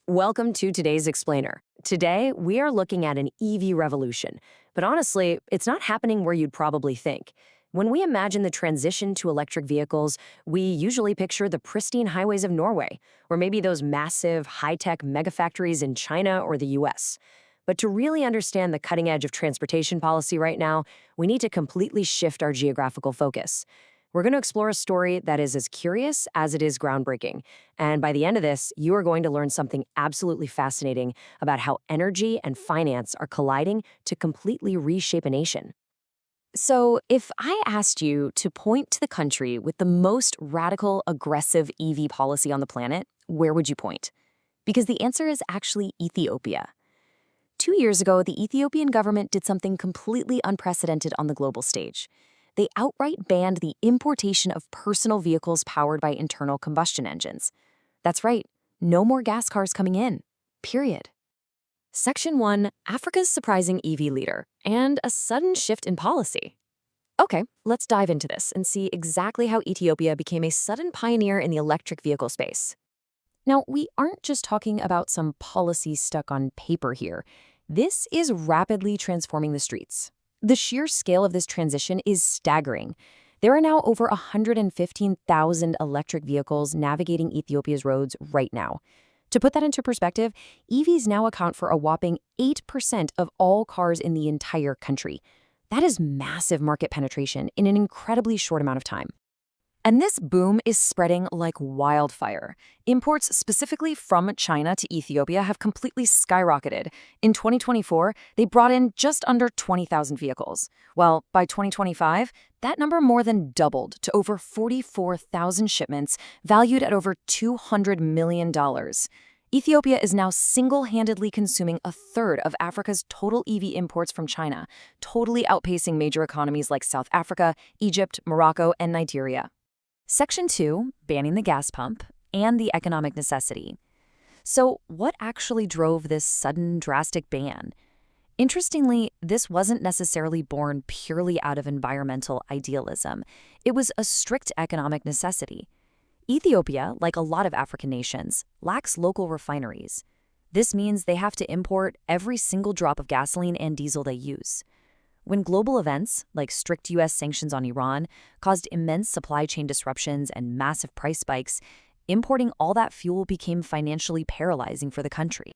Welcome to today's Explainer. Today, we are looking at an EV revolution. But honestly, it's not happening where you'd probably think. When we imagine the transition to electric vehicles, we usually picture the pristine highways of Norway, or maybe those massive, high-tech megafactories in China or the US. But to really understand the cutting edge of transportation policy right now, we need to completely shift our geographical focus. We're going to explore a story that is as curious as it is groundbreaking. And by the end of this, you are going to learn something absolutely fascinating about how energy and finance are colliding to completely reshape a nation. So, if I asked you to point to the country with the most radical, aggressive EV policy on the planet, where would you point? Because the answer is actually Ethiopia. 2 years ago, the Ethiopian government did something completely unprecedented on the global stage. They outright banned the importation of personal vehicles powered by internal combustion engines. That's right, no more gas cars coming in. Period. Section 1, Africa's surprising EV leader, and a sudden shift in policy. Okay, let's dive into this and see exactly how Ethiopia became a sudden pioneer in the electric vehicle space. Now, we aren't just talking about some policy stuck on paper here. This is rapidly transforming the streets. The sheer scale of this transition is staggering. There are now over 115,000 electric vehicles navigating Ethiopia's roads right now. To put that into perspective, EVs now account for a whopping 8% of all cars in the entire country. That is massive market penetration in an incredibly short amount of time. And this boom is spreading like wildfire. Imports specifically from China to Ethiopia have completely skyrocketed. In 2024, they brought in just under 20,000 vehicles. Well, by 2025, that number more than doubled to over 44,000 shipments, valued at over $200 million. Ethiopia is now single-handedly consuming a third of Africa's total EV imports from China, totally outpacing major economies like South Africa, Egypt, Morocco, and Nigeria. Section 2, banning the gas pump, and the economic necessity. So, what actually drove this sudden, drastic ban? Interestingly, this wasn't necessarily born purely out of environmental idealism. It was a strict economic necessity. Ethiopia, like a lot of African nations, lacks local refineries. This means they have to import every single drop of gasoline and diesel they use. When global events, like strict U.S. sanctions on Iran, caused immense supply chain disruptions and massive price spikes, importing all that fuel became financially paralyzing for the country.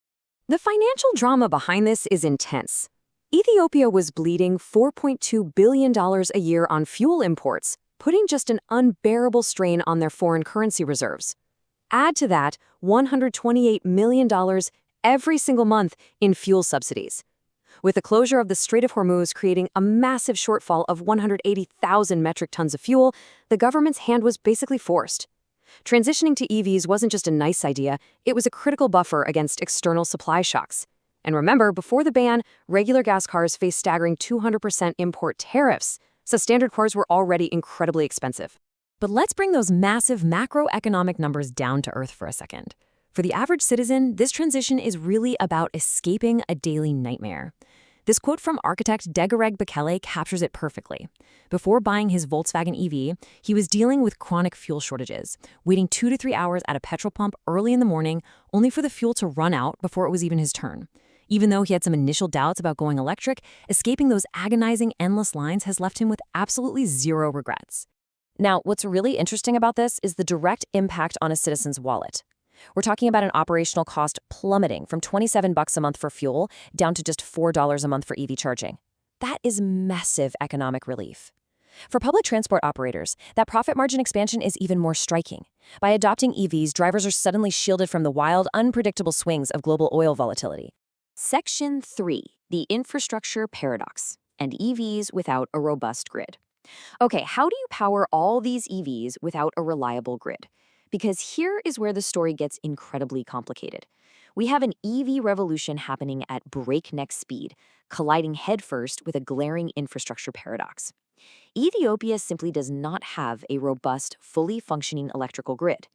The financial drama behind this is intense. Ethiopia was bleeding $4.2 billion a year on fuel imports, putting just an unbearable strain on their foreign currency reserves. Add to that $128 million every single month in fuel subsidies. With the closure of the Strait of Hormuz creating a massive shortfall of 180,000 metric tons of fuel, the government's hand was basically forced. Transitioning to EVs wasn't just a nice idea, it was a critical buffer against external supply shocks. And remember, before the ban, regular gas cars faced staggering 200% import tariffs, so standard cars were already incredibly expensive. But let's bring those massive macroeconomic numbers down to earth for a second. For the average citizen, this transition is really about escaping a daily nightmare. This quote from architect Degareg Bekele captures it perfectly. Before buying his Volkswagen EV, he was dealing with chronic fuel shortages, waiting 2 to 3 hours at a petrol pump early in the morning, only for the fuel to run out before it was even his turn. Even though he had some initial doubts about going electric, escaping those agonizing endless lines has left him with absolutely zero regrets. Now, what's really interesting about this is the direct impact on a citizen's wallet. We're talking about an operational cost plummeting from $27 a month for fuel down to just $4 a month for EV charging. That is massive economic relief. For public transport operators, that profit margin expansion is even more striking. By adopting EVs, drivers are suddenly shielded from the wild, unpredictable swings of global oil volatility. Section 3, the infrastructure paradox, and EVs without a robust grid. Okay, how do you power all these EVs without a reliable grid? Because here is where the story gets incredibly complicated. We have an EV revolution happening at breakneck speed, colliding headfirst with a glaring infrastructure paradox. Ethiopia simply does not have a robust, fully functioning electrical grid.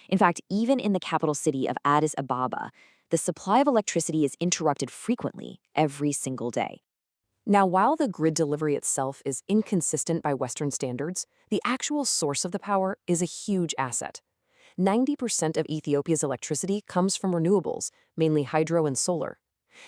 In fact, even in the capital city of Addis Ababa, the supply of electricity is interrupted frequently every single day. Now, while the grid delivery itself is inconsistent by Western standards, the actual source of the power is a huge asset. 90% of Ethiopia's electricity comes from renewables, mainly hydro and solar.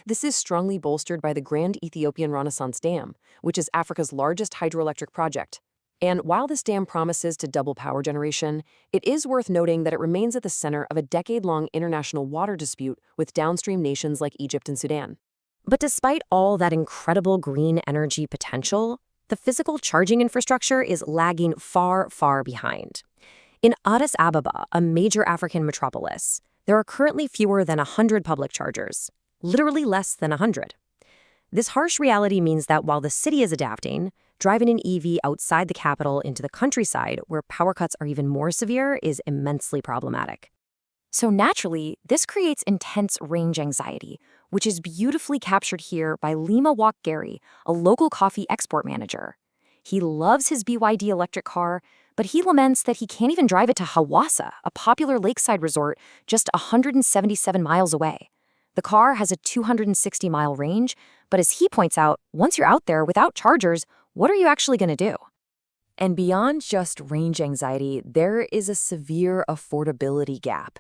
This is strongly bolstered by the Grand Ethiopian Renaissance Dam, which is Africa's largest hydroelectric project. And while this dam promises to double power generation, it is worth noting that it remains at the center of a decade-long international water dispute with downstream nations like Egypt and Sudan. But despite all that incredible green energy potential, the physical charging infrastructure is lagging far, far behind. In Addis Ababa, a major African metropolis, there are currently fewer than 100 public chargers, literally less than 100. This harsh reality means that while the city is adapting, driving an EV outside the capital into the countryside, where power cuts are even more severe, is immensely problematic. So naturally, this creates intense range anxiety, which is beautifully captured here by Lima Walk Gary, a local coffee export manager. He loves his BYD electric car, but he laments that he can't even drive it to Hawassa, a popular lakeside resort just 177 miles away. The car has a 260-mile range, but as he points out, once you're out there without chargers, what are you actually going to do? And beyond just range anxiety, there is a severe affordability gap.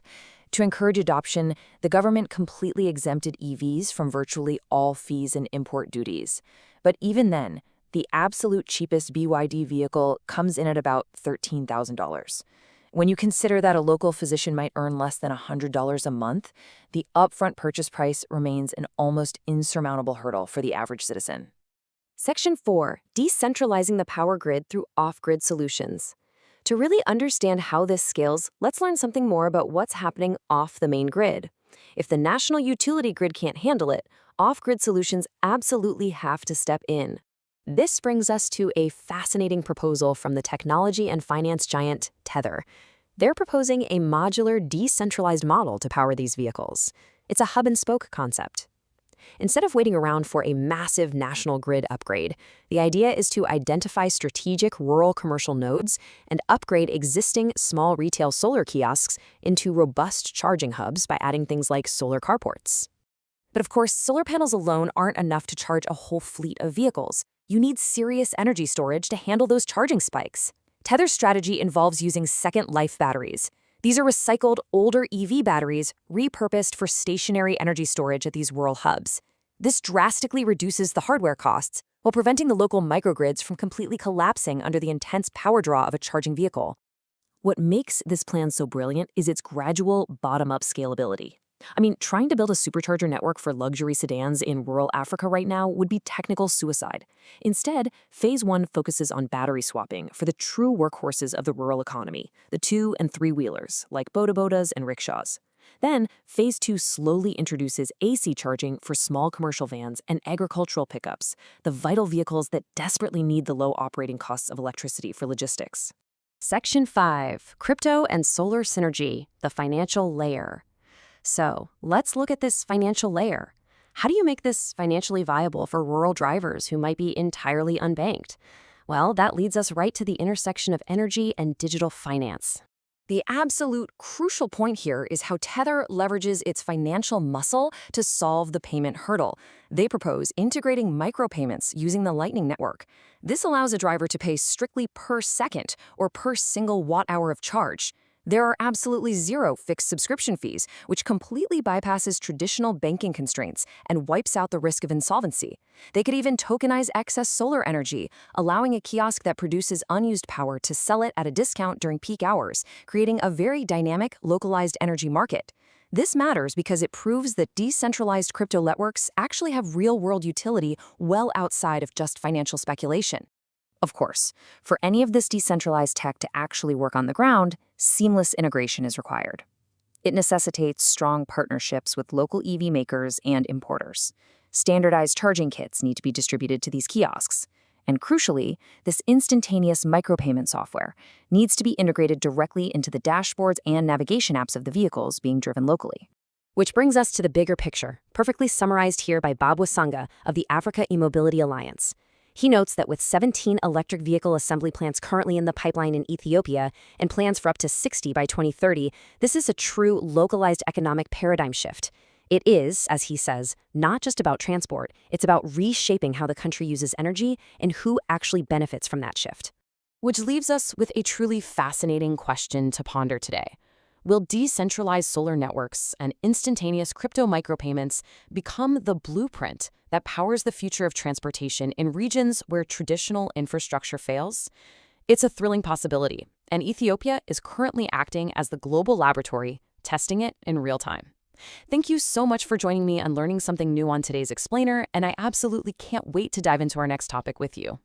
To encourage adoption, the government completely exempted EVs from virtually all fees and import duties. But even then, the absolute cheapest BYD vehicle comes in at about $13,000. When you consider that a local physician might earn less than $100 a month, the upfront purchase price remains an almost insurmountable hurdle for the average citizen. Section 4. Decentralizing the power grid through off-grid solutions. To really understand how this scales, let's learn something more about what's happening off the main grid. If the national utility grid can't handle it, off-grid solutions absolutely have to step in. This brings us to a fascinating proposal from the technology and finance giant Tether. They're proposing a modular, decentralized model to power these vehicles. It's a hub-and-spoke concept. Instead of waiting around for a massive national grid upgrade, the idea is to identify strategic rural commercial nodes and upgrade existing small retail solar kiosks into robust charging hubs by adding things like solar carports. But of course, solar panels alone aren't enough to charge a whole fleet of vehicles. You need serious energy storage to handle those charging spikes. Tether's strategy involves using second-life batteries. These are recycled, older EV batteries repurposed for stationary energy storage at these rural hubs. This drastically reduces the hardware costs while preventing the local microgrids from completely collapsing under the intense power draw of a charging vehicle. What makes this plan so brilliant is its gradual, bottom-up scalability. I mean, trying to build a supercharger network for luxury sedans in rural Africa right now would be technical suicide. Instead, Phase 1 focuses on battery swapping for the true workhorses of the rural economy, the 2- and 3-wheelers, like boda-bodas and rickshaws. Then, Phase 2 slowly introduces AC charging for small commercial vans and agricultural pickups, the vital vehicles that desperately need the low operating costs of electricity for logistics. Section 5. Crypto and solar synergy, the financial layer. So, let's look at this financial layer. How do you make this financially viable for rural drivers who might be entirely unbanked? Well, that leads us right to the intersection of energy and digital finance. The absolute crucial point here is how Tether leverages its financial muscle to solve the payment hurdle. They propose integrating micropayments using the Lightning Network. This allows a driver to pay strictly per second or per single watt-hour of charge. There are absolutely zero fixed subscription fees, which completely bypasses traditional banking constraints and wipes out the risk of insolvency. They could even tokenize excess solar energy, allowing a kiosk that produces unused power to sell it at a discount during peak hours, creating a very dynamic, localized energy market. This matters because it proves that decentralized crypto networks actually have real-world utility well outside of just financial speculation. Of course, for any of this decentralized tech to actually work on the ground, seamless integration is required. It necessitates strong partnerships with local EV makers and importers. Standardized charging kits need to be distributed to these kiosks. And crucially, this instantaneous micropayment software needs to be integrated directly into the dashboards and navigation apps of the vehicles being driven locally. Which brings us to the bigger picture, perfectly summarized here by Bob Wasanga of the Africa E-Mobility Alliance. He notes that with 17 electric vehicle assembly plants currently in the pipeline in Ethiopia and plans for up to 60 by 2030, this is a true localized economic paradigm shift. It is, as he says, not just about transport, it's about reshaping how the country uses energy and who actually benefits from that shift. Which leaves us with a truly fascinating question to ponder today. Will decentralized solar networks and instantaneous crypto micropayments become the blueprint that powers the future of transportation in regions where traditional infrastructure fails? It's a thrilling possibility, and Ethiopia is currently acting as the global laboratory, testing it in real time. Thank you so much for joining me and learning something new on today's Explainer, and I absolutely can't wait to dive into our next topic with you.